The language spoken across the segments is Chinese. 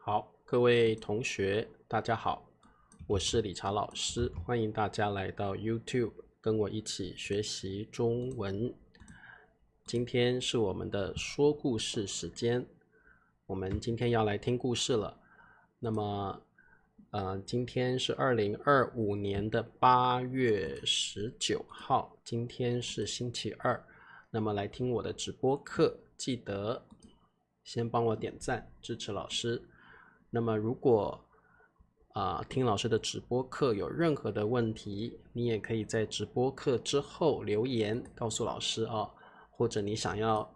好，各位同学，大家好，我是理查老师，欢迎大家来到 YouTube 跟我一起学习中文。今天是我们的说故事时间，我们今天要来听故事了。那么，今天是2025年的8月19号，今天是星期二。那么来听我的直播课，记得先帮我点赞支持老师。那么如果听老师的直播课有任何的问题，你也可以在直播课之后留言告诉老师啊，或者你想要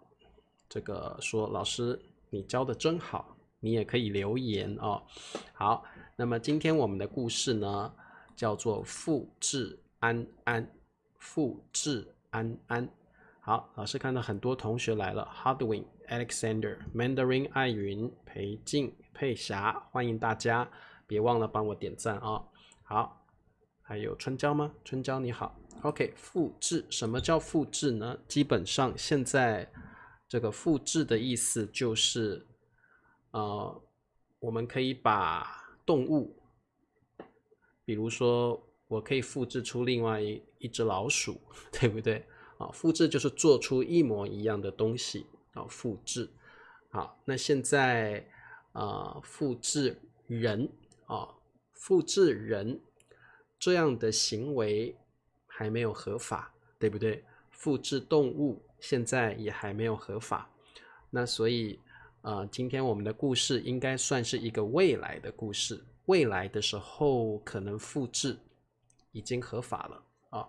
这个说老师你教的真好，你也可以留言哦。好，那么今天我们的故事呢叫做富至安安，富至安安。好，老师看到很多同学来了 ，Hardwin、Alexander、Mandarin、艾云、裴静、佩霞，欢迎大家，别忘了帮我点赞啊、好，还有春娇吗？春娇你好。OK， 复制，什么叫复制呢？基本上现在这个复制的意思就是，我们可以把动物，比如说我可以复制出另外一只老鼠，对不对？复制就是做出一模一样的东西，复制。好，那现在复制人复制人这样的行为还没有合法，对不对？复制动物现在也还没有合法，那所以今天我们的故事应该算是一个未来的故事，未来的时候可能复制已经合法了啊。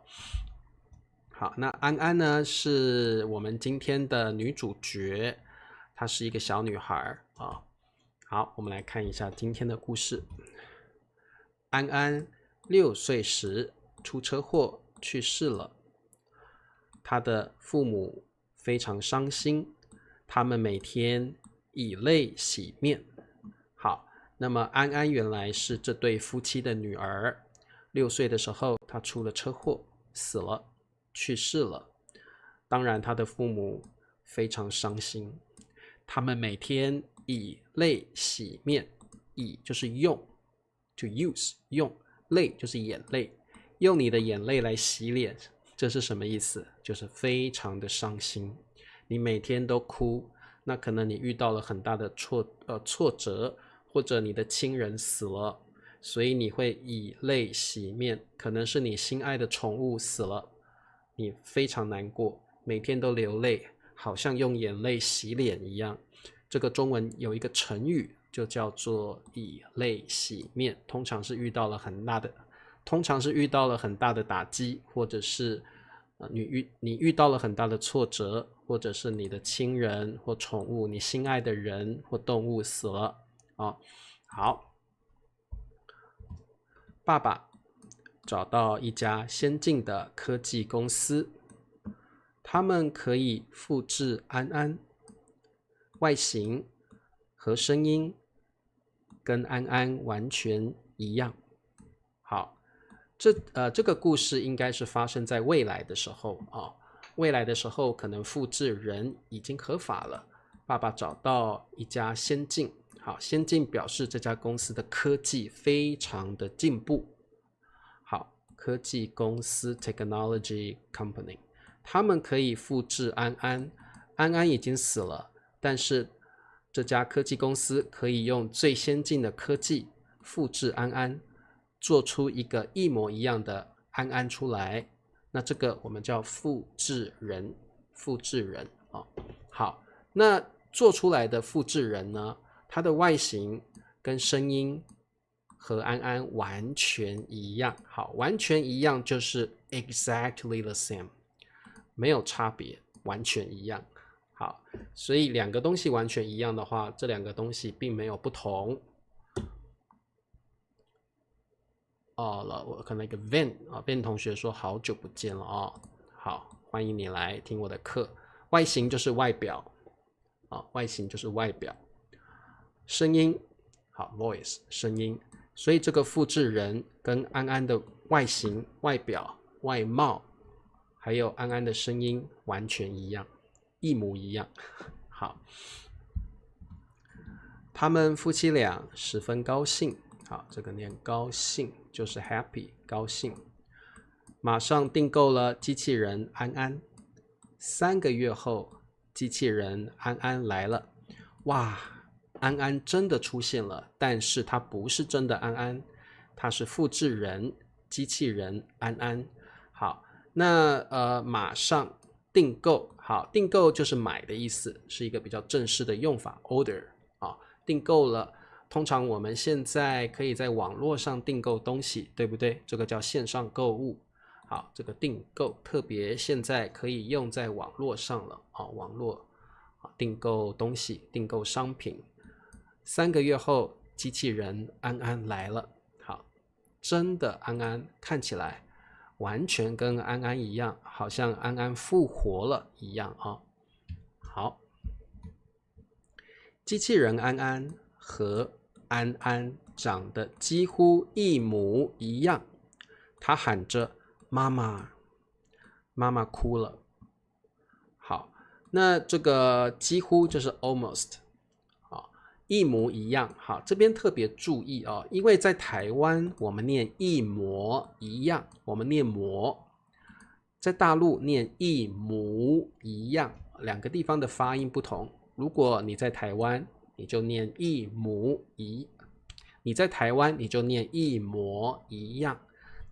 好，那安安呢是我们今天的女主角，她是一个小女孩啊。好，我们来看一下今天的故事。安安6岁时出车祸去世了，她的父母非常伤心，他们每天以泪洗面。好，那么安安原来是这对夫妻的女儿，6岁的时候她出了车祸死了，去世了。当然她的父母非常伤心，他们每天以泪洗面，以就是用 to use 用，泪就是眼泪，用你的眼泪来洗脸，这是什么意思？就是非常的伤心，你每天都哭，那可能你遇到了很大的挫折，或者你的亲人死了，所以你会以泪洗面，可能是你心爱的宠物死了，你非常难过，每天都流泪，好像用眼泪洗脸一样。这个中文有一个成语就叫做以泪洗面，通常是遇到了很大的打击，或者是你遇到了很大的挫折，或者是你的亲人或宠物，你心爱的人或动物死了啊。好，爸爸找到一家先进的科技公司，他们可以复制安安，外形和声音跟安安完全一样。好，这个故事应该是发生在未来的时候啊，未来的时候可能复制人已经合法了。爸爸找到一家先进，好，先进表示这家公司的科技非常的进步。好，科技公司 technology company， 他们可以复制安安，安安已经死了，但是这家科技公司可以用最先进的科技复制安安，做出一个一模一样的安安出来，那这个我们叫复制人，复制人啊。好，那做出来的复制人呢，它的外形跟声音和安安完全一样。好，完全一样就是 exactly the same， 没有差别，完全一样。好，所以两个东西完全一样的话，这两个东西并没有不同。我看到一个 Van 同学说好久不见了哦，好，欢迎你来听我的课。外形就是外表外形就是外表。声音，好 voice 声音，所以这个复制人跟安安的外形、外表、外貌，还有安安的声音完全一样，一模一样。好。他们夫妻俩十分高兴。好，这个念高兴就是 happy 高兴。马上订购了机器人安安。3个月后，机器人安安来了。哇，安安真的出现了，但是它不是真的安安，它是复制人机器人安安。好，那马上订购。好，订购就是买的意思，是一个比较正式的用法 order 啊，订购了。通常我们现在可以在网络上订购东西，对不对？这个叫线上购物。好，这个订购特别现在可以用在网络上了啊，网络订购东西，订购商品。3个月后，机器人安安来了。好，真的安安看起来完全跟安安一样，好像安安复活了一样啊。好，机器人安安和安安长得几乎一模一样，他喊着妈妈，妈妈哭了。好，那这个几乎就是 almost 好，一模一样。好，这边特别注意哦，因为在台湾我们念一模一样，我们念模，在大陆念一模一样，两个地方的发音不同。如果你在台湾，你就念一模一；你在台湾，你就念一模一样；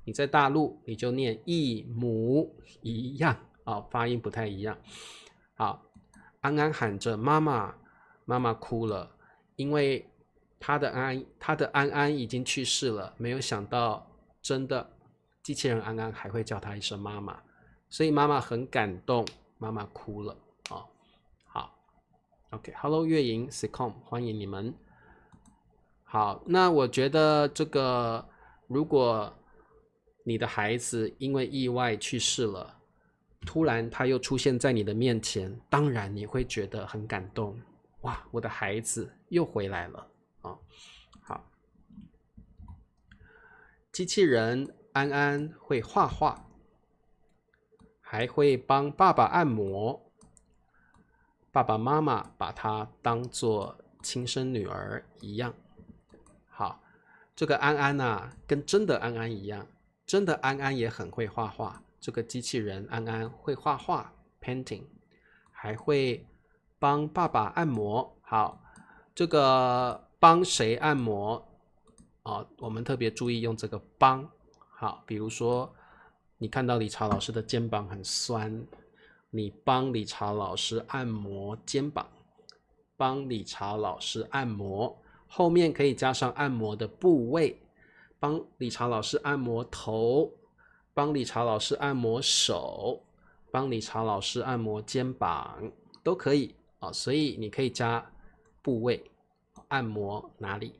你在大陆，你就念一模一样。发音不太一样。好，安安喊着妈妈，妈妈哭了，因为他的安安已经去世了，没有想到真的机器人安安还会叫他一声妈妈，所以妈妈很感动，妈妈哭了。好 ，OK，Hello 月莹 Sicom 欢迎你们。好，那我觉得这个如果你的孩子因为意外去世了，突然他又出现在你的面前，当然你会觉得很感动。哇，我的孩子又回来了啊！好，机器人安安会画画，还会帮爸爸按摩。爸爸妈妈把她当作亲生女儿一样。好，这个安安啊，跟真的安安一样，真的安安也很会画画。这个机器人安安会画画 painting， 还会帮爸爸按摩。好，这个帮谁按摩我们特别注意用这个帮。好，比如说你看到理查老师的肩膀很酸，你帮理查老师按摩肩膀，帮理查老师按摩，后面可以加上按摩的部位，帮理查老师按摩头，帮理查老师按摩手，帮理查老师按摩肩膀，都可以所以你可以加部位，按摩哪里。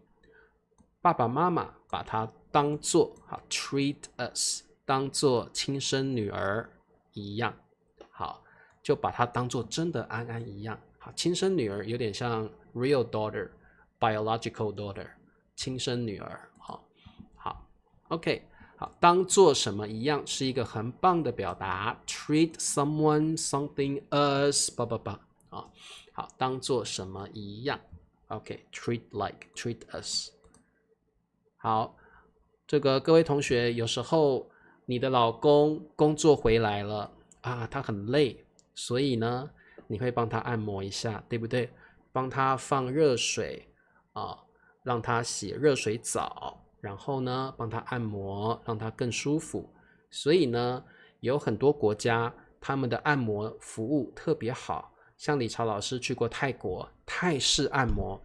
爸爸妈妈把它当作treat us， 当作亲生女儿一样。好，就把它当作真的安安一样。好，亲生女儿有点像 real daughter， biological daughter， 亲生女儿。好 ，OK。好，当做什么一样是一个很棒的表达 ，treat someone something us 好，当做什么一样 ，OK，treat like treat us。好，这个各位同学，有时候你的老公工作回来了他很累，所以呢，你会帮他按摩一下，对不对？帮他放热水让他洗热水澡。然后呢，帮他按摩，让他更舒服。所以呢，有很多国家他们的按摩服务特别好，像理查老师去过泰国，泰式按摩，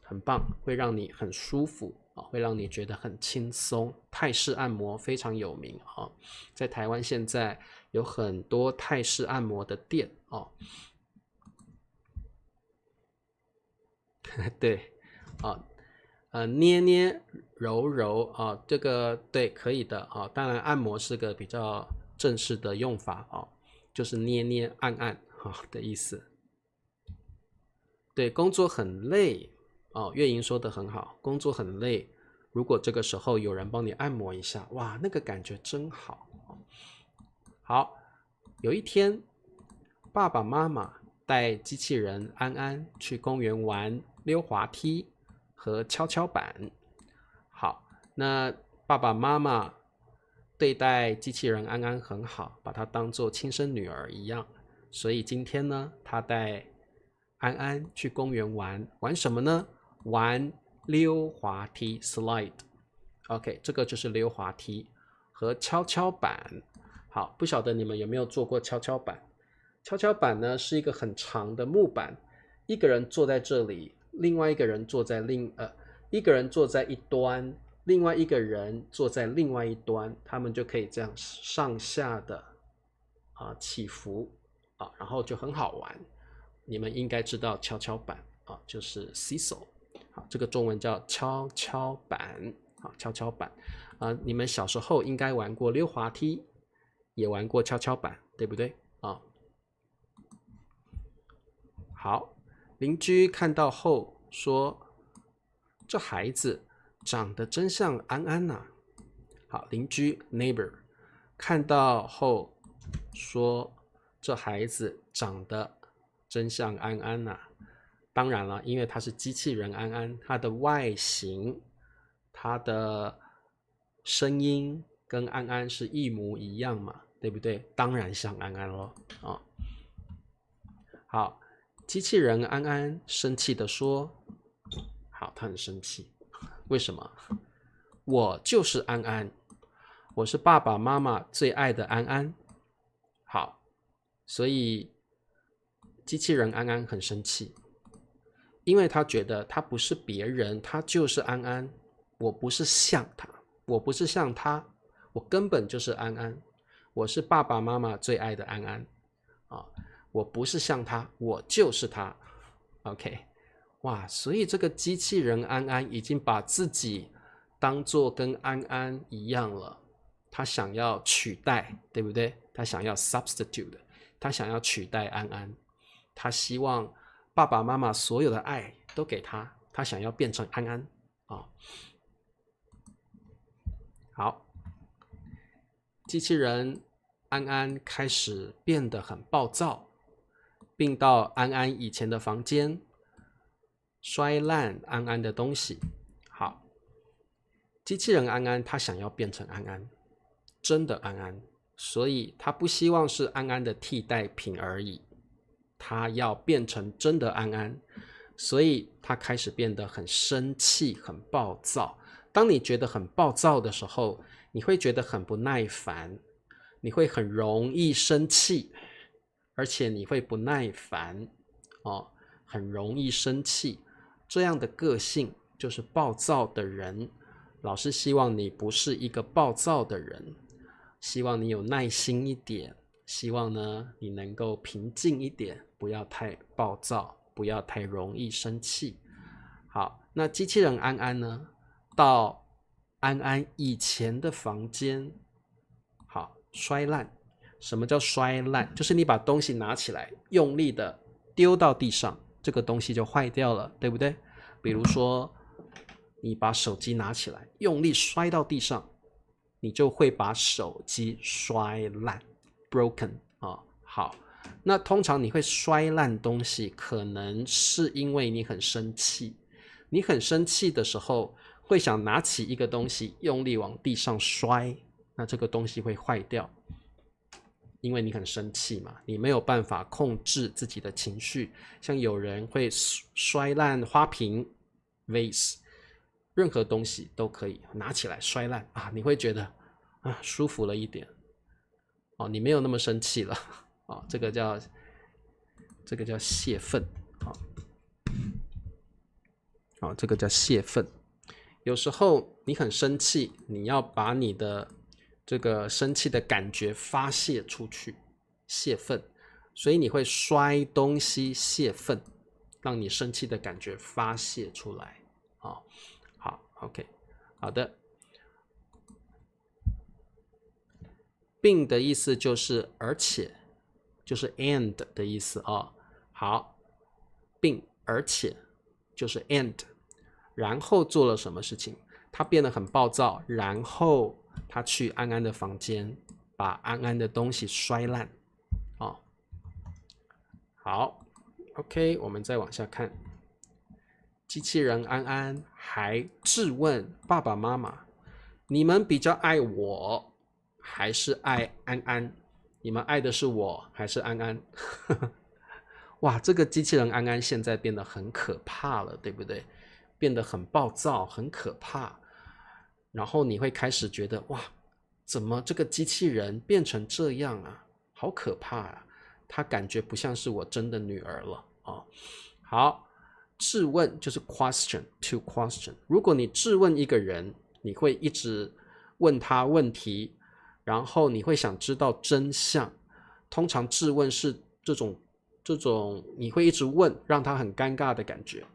很棒，会让你很舒服会让你觉得很轻松。泰式按摩非常有名在台湾现在有很多泰式按摩的店对捏捏揉揉这个对可以的当然按摩是个比较正式的用法就是捏捏按按的意思。对，工作很累月莹说的很好，工作很累，如果这个时候有人帮你按摩一下，哇，那个感觉真好。好，有一天，爸爸妈妈带机器人安安去公园玩，溜滑梯和跷跷板。好，那爸爸妈妈对待机器人安安很好，把她当做亲生女儿一样。所以今天呢，他带安安去公园玩，玩什么呢？玩溜滑梯 slide。OK， 这个就是溜滑梯和跷跷板。好，不晓得你们有没有做过跷跷板？跷跷板呢是一个很长的木板，一个人坐在这里，另外一个人坐在一个人坐在一端，另外一个人坐在另外一端，他们就可以这样上下的起伏然后就很好玩。你们应该知道跷跷板就是 seesaw。好，这个中文叫跷跷板。好，跷跷板你们小时候应该玩过溜滑梯，也玩过跷跷板，对不对好，邻居看到后说：“这孩子长得真像安安呐。”好，邻居 neighbor 看到后说：“这孩子长得真像安安呐。”当然了，因为他是机器人安安，他的外形、他的声音跟安安是一模一样嘛，对不对？当然像安安咯好。机器人安安生气地说：“好，他很生气，为什么？我就是安安，我是爸爸妈妈最爱的安安。”好，所以机器人安安很生气，因为他觉得他不是别人，他就是安安。我不是像他，我不是像他，我根本就是安安，我是爸爸妈妈最爱的安安我不是像他，我就是他。OK， 哇，所以这个机器人安安已经把自己当作跟安安一样了，他想要取代，对不对？他想要 substitute， 他想要取代安安，他希望爸爸妈妈所有的爱都给他，他想要变成安安好，机器人安安开始变得很暴躁，并到安安以前的房间摔烂安安的东西。好，机器人安安他想要变成安安，真的安安，所以他不希望是安安的替代品而已，他要变成真的安安，所以他开始变得很生气、很暴躁。当你觉得很暴躁的时候，你会觉得很不耐烦，你会很容易生气，而且你会不耐烦很容易生气。这样的个性就是暴躁的人。老师希望你不是一个暴躁的人，希望你有耐心一点，希望呢你能够平静一点，不要太暴躁，不要太容易生气。好，那机器人安安呢，到安安以前的房间，好，摔烂。什么叫摔烂？就是你把东西拿起来，用力的丢到地上，这个东西就坏掉了，对不对？比如说你把手机拿起来，用力摔到地上，你就会把手机摔烂 broken 好，那通常你会摔烂东西，可能是因为你很生气。你很生气的时候，会想拿起一个东西，用力往地上摔，那这个东西会坏掉。因为你很生气嘛，你没有办法控制自己的情绪，像有人会摔烂花瓶 vase， 任何东西都可以拿起来摔烂你会觉得舒服了一点你没有那么生气了这个叫泄愤这个叫泄愤。有时候你很生气，你要把你的这个生气的感觉发泄出去，泄愤，所以你会摔东西泄愤，让你生气的感觉发泄出来好 OK， 好的。并的意思就是而且，就是 and 的意思好，并而且就是 and， 然后做了什么事情？他变得很暴躁，然后他去安安的房间，把安安的东西摔烂好 OK， 我们再往下看。机器人安安还质问爸爸妈妈：你们比较爱我，还是爱安安？你们爱的是我，还是安安？哇，这个机器人安安现在变得很可怕了，对不对？变得很暴躁，很可怕。然后你会开始觉得，哇，怎么这个机器人变成这样啊？好可怕啊！它感觉不像是我真的女儿了哦。好，质问就是 question to question。如果你质问一个人，你会一直问他问题，然后你会想知道真相。通常质问是这种你会一直问，让他很尴尬的感觉。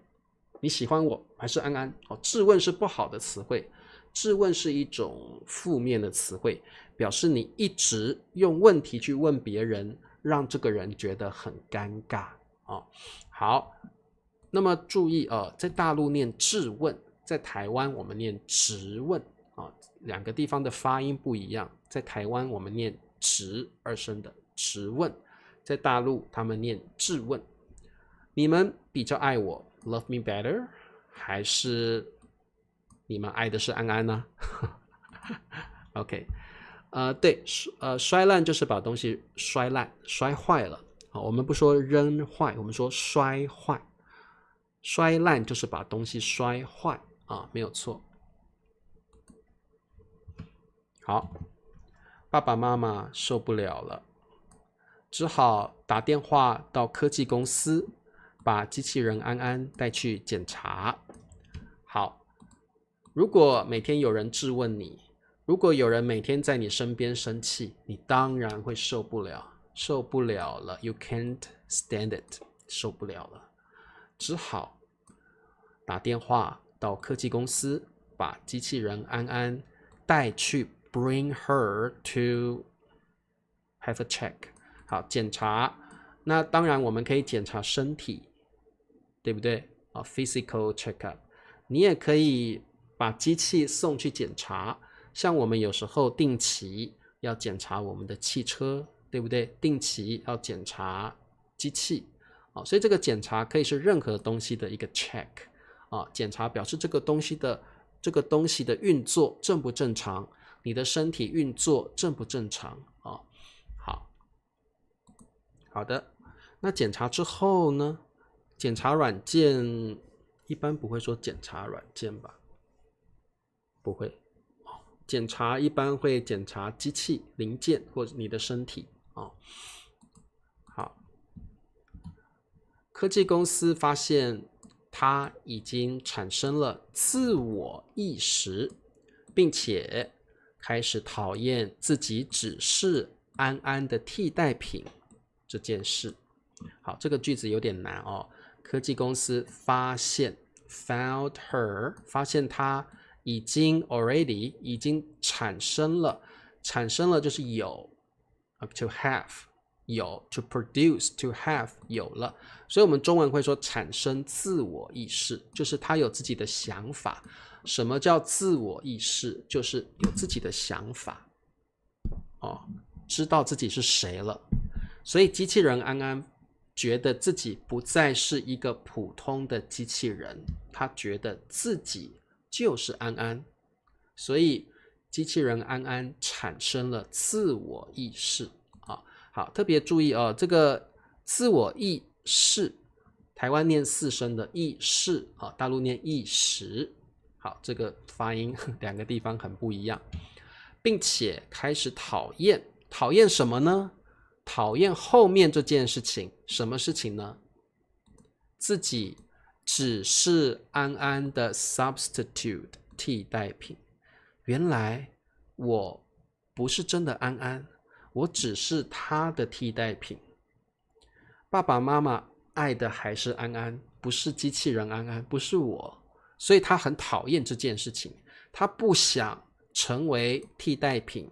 你喜欢我还是安安？哦，质问是不好的词汇，质问是一种负面的词汇，表示你一直用问题去问别人，让这个人觉得很尴尬哦。好，那么注意在大陆念质问，在台湾我们念质问啊，两个地方的发音不一样。在台湾我们念质二声的质问，在大陆他们念质问。你们比较爱我 ，love me better， 还是你们爱的是安安呢？OK， 对，摔烂就是把东西摔烂、摔坏了。我们不说扔坏，我们说摔坏。摔烂就是把东西摔坏啊，没有错。好，爸爸妈妈受不了了，只好打电话到科技公司，把机器人安安带去检查。好，如果每天有人质问你，如果有人每天在你身边生气，你当然会受不了，受不了了 ，You can't stand it， 受不了了，只好打电话到科技公司，把机器人安安带去 ，bring her to have a check。好，检查。那当然，我们可以检查身体，对不对？physical checkup。你也可以把机器送去检查，像我们有时候定期要检查我们的汽车，对不对？定期要检查机器。所以这个检查可以是任何东西的一个 check。检查表示这个东西的运作正不正常，你的身体运作正不正常啊？好的，那检查之后呢？检查软件一般不会说检查软件吧？不会，检查一般会检查机器零件或者你的身体啊。好，科技公司发现它已经产生了自我意识，并且开始讨厌自己只是安安的替代品这件事。好，这个句子有点难哦。科技公司发现 found her， 发现她已经产生了就是有 to have 有 to produce to have 有了，所以我们中文会说产生自我意识，就是他有自己的想法。什么叫自我意识？就是有自己的想法知道自己是谁了。所以机器人安安觉得自己不再是一个普通的机器人，他觉得自己就是安安，所以机器人安安产生了自我意识。好，特别注意这个自我意识，台湾念4声的意识大陆念意识。好，这个发音两个地方很不一样，并且开始讨厌什么呢？讨厌后面这件事情。什么事情呢？自己只是安安的 substitute 替代品。原来我不是真的安安，我只是他的替代品。爸爸妈妈爱的还是安安，不是机器人安安，不是我。所以他很讨厌这件事情，他不想成为替代品，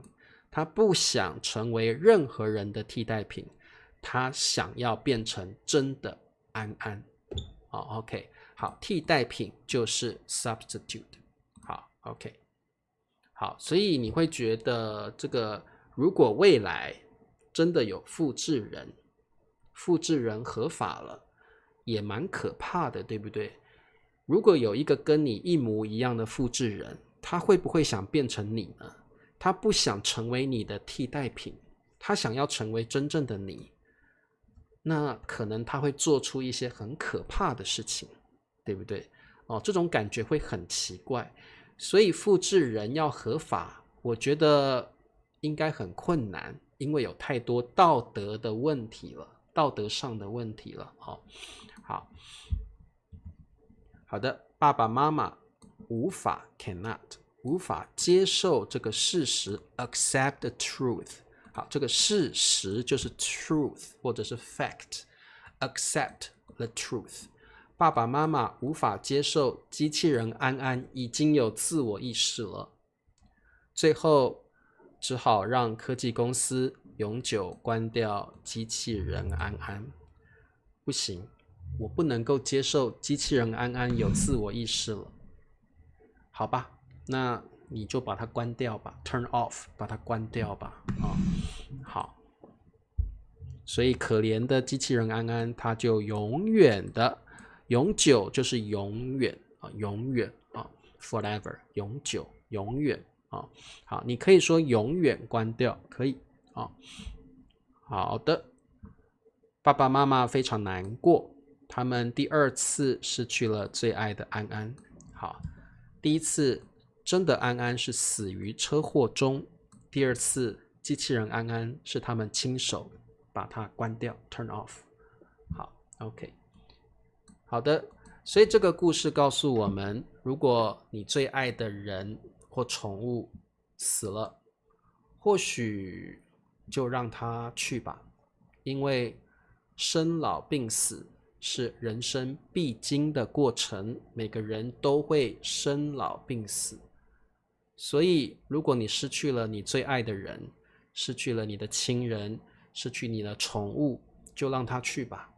他不想成为任何人的替代品，他想要变成真的安安。OK， 好，替代品就是 substitute。好 ，OK， 好，所以你会觉得这个，如果未来真的有复制人合法了，也蛮可怕的，对不对？如果有一个跟你一模一样的复制人，他会不会想变成你呢？他不想成为你的替代品，他想要成为真正的你，那可能他会做出一些很可怕的事情，对不对？这种感觉会很奇怪，所以复制人要合法，我觉得应该很困难，因为有太多道德的问题了，道德上的问题了。好的，爸爸妈妈无法 cannot 无法接受这个事实 accept the truth。好，这个事实就是 truth 或者是 fact， accept the truth。爸爸妈妈无法接受机器人安安已经有自我意识了，最后只好让科技公司永久关掉机器人安安。不行，我不能够接受机器人安安有自我意识了。好吧，那你就把它关掉吧 ，turn off， 把它关掉吧。好，所以可怜的机器人安安，它就永久就是永远永远forever， 永久永远好，你可以说永远关掉，可以好的，爸爸妈妈非常难过，他们第二次失去了最爱的安安。好，第一次真的安安是死于车祸中，第二次机器人安安是他们亲手把它关掉 turn off。 好 OK， 好的，所以这个故事告诉我们，如果你最爱的人或宠物死了，或许就让他去吧，因为生老病死是人生必经的过程，每个人都会生老病死。所以如果你失去了你最爱的人，失去了你的亲人，失去你的宠物，就让他去吧。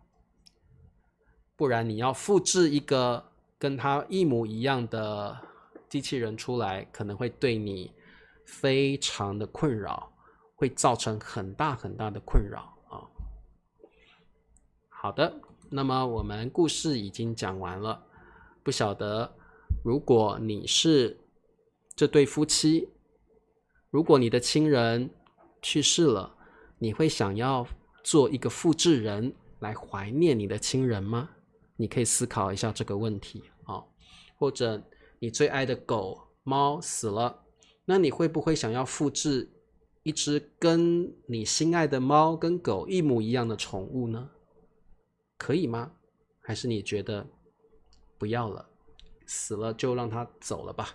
不然你要复制一个跟他一模一样的机器人出来，可能会对你非常的困扰，会造成很大很大的困扰好的，那么我们故事已经讲完了，不晓得如果你是这对夫妻，如果你的亲人去世了，你会想要做一个复制人来怀念你的亲人吗？你可以思考一下这个问题或者你最爱的狗猫死了，那你会不会想要复制一只跟你心爱的猫跟狗一模一样的宠物呢？可以吗？还是你觉得不要了，死了就让它走了吧？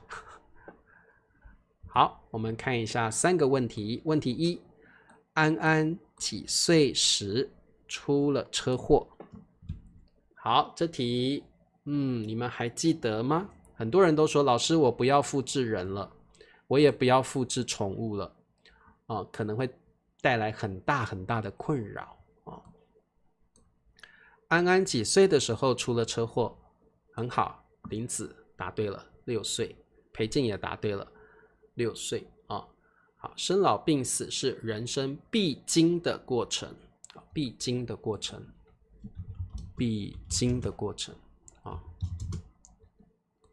好，我们看一下3个问题。问题1，安安几岁时出了车祸？好，这题你们还记得吗？很多人都说，老师我不要复制人了，我也不要复制宠物了可能会带来很大很大的困扰安安几岁的时候出了车祸？很好，林子答对了，6岁。裴静也答对了，6岁好，生老病死是人生必经的过程，必经的过程，必经的过程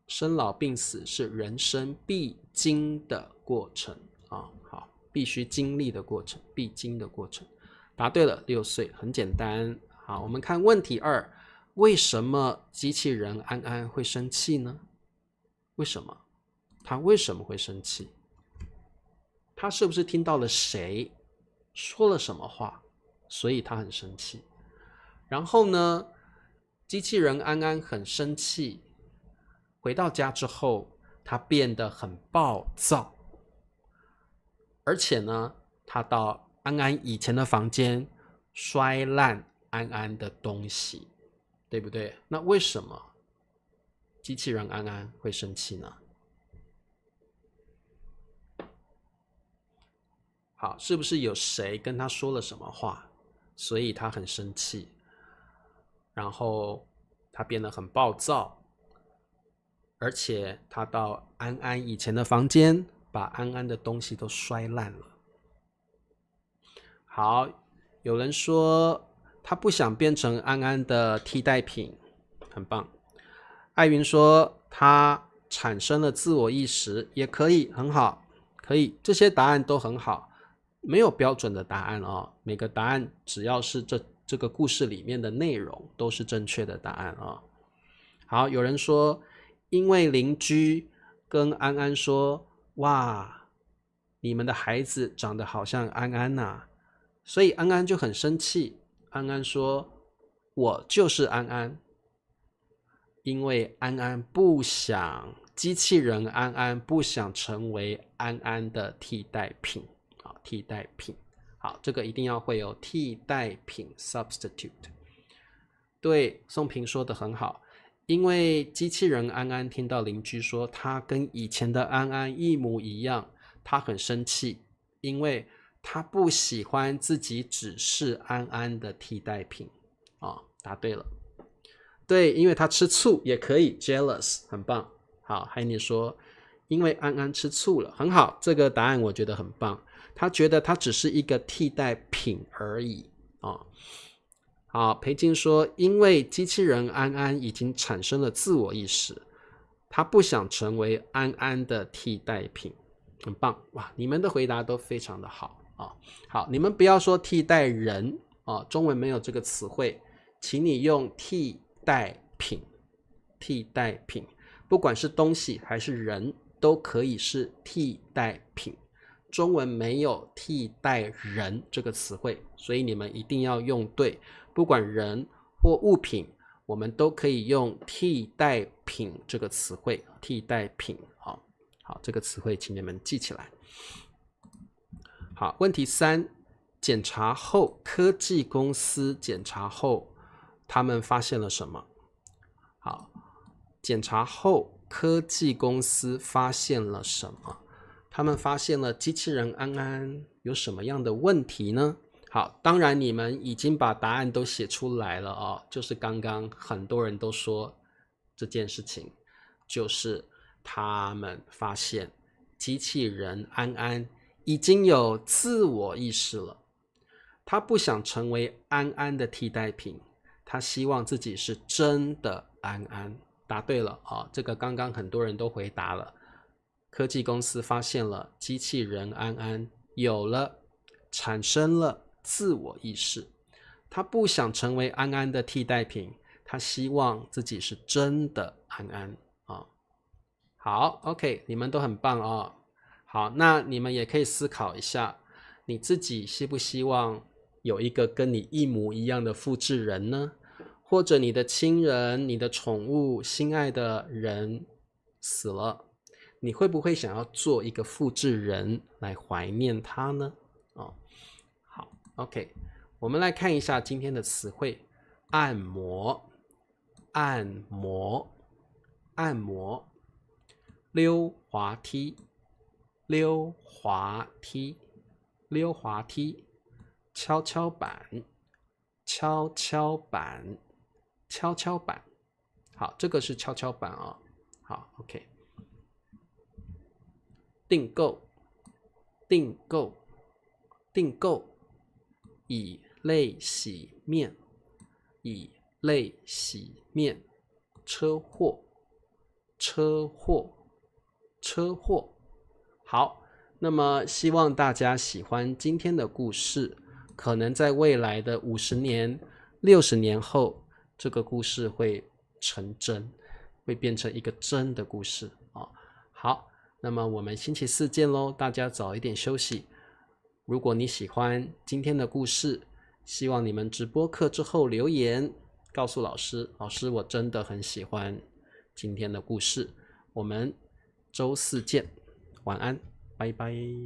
生老病死是人生必经的过程好，必须经历的过程，必经的过程。答对了，6岁，很简单。好，我们看问题2，为什么机器人安安会生气呢？为什么？他为什么会生气？他是不是听到了谁说了什么话，所以他很生气？然后呢，机器人安安很生气，回到家之后，他变得很暴躁，而且呢，他到安安以前的房间摔烂安安的东西，对不对？那为什么机器人安安会生气呢？好，是不是有谁跟他说了什么话，所以他很生气，然后他变得很暴躁，而且他到安安以前的房间，把安安的东西都摔烂了。好，有人说他不想变成安安的替代品，很棒。艾云说他产生了自我意识，也可以，很好，可以，这些答案都很好，没有标准的答案哦，每个答案只要是这个故事里面的内容都是正确的答案哦。好，有人说因为邻居跟安安说，哇，你们的孩子长得好像安安呐，所以安安就很生气。安安说，我就是安安，因为安安不想，机器人安安不想成为安安的替代品。好，替代品，好，这个一定要会有替代品 substitute。对，宋平说的很好，因为机器人安安听到邻居说他跟以前的安安一模一样，他很生气，因为他不喜欢自己只是安安的替代品。答对了。对，因为他吃醋也可以 jealous， 很棒。好，海尼说因为安安吃醋了，很好，这个答案我觉得很棒。他觉得他只是一个替代品而已。好，裴静说因为机器人安安已经产生了自我意识，他不想成为安安的替代品。很棒，哇，你们的回答都非常的好。好，你们不要说替代人，中文没有这个词汇，请你用替代品。替代品不管是东西还是人都可以是替代品，中文没有替代人这个词汇，所以你们一定要用对，不管人或物品我们都可以用替代品这个词汇。替代品，好，这个词汇请你们记起来。好，问题3，检查后，科技公司检查后他们发现了什么？好，检查后科技公司发现了什么？他们发现了机器人安安有什么样的问题呢？好，当然你们已经把答案都写出来了就是刚刚很多人都说这件事情，就是他们发现机器人安安已经有自我意识了，他不想成为安安的替代品，他希望自己是真的安安。答对了这个刚刚很多人都回答了。科技公司发现了机器人安安产生了自我意识，他不想成为安安的替代品，他希望自己是真的安安好 OK， 你们都很棒好，那你们也可以思考一下，你自己希不希望有一个跟你一模一样的复制人呢？或者你的亲人、你的宠物、心爱的人死了，你会不会想要做一个复制人来怀念他呢？好 OK， 我们来看一下今天的词汇。按摩，按摩，按摩。溜滑梯，溜滑梯，溜滑梯。跷跷板，跷跷板，跷跷板。好，这个是跷跷板好 OK。订购，订购，订购。以泪洗面，以泪洗面。车祸，车祸，车祸。好，那么希望大家喜欢今天的故事，可能在未来的50年、60年后，这个故事会成真，会变成一个真的故事好，那么我们星期4见咯，大家早一点休息。如果你喜欢今天的故事，希望你们直播课之后留言告诉老师，老师我真的很喜欢今天的故事。我们周4见，晚安，拜拜。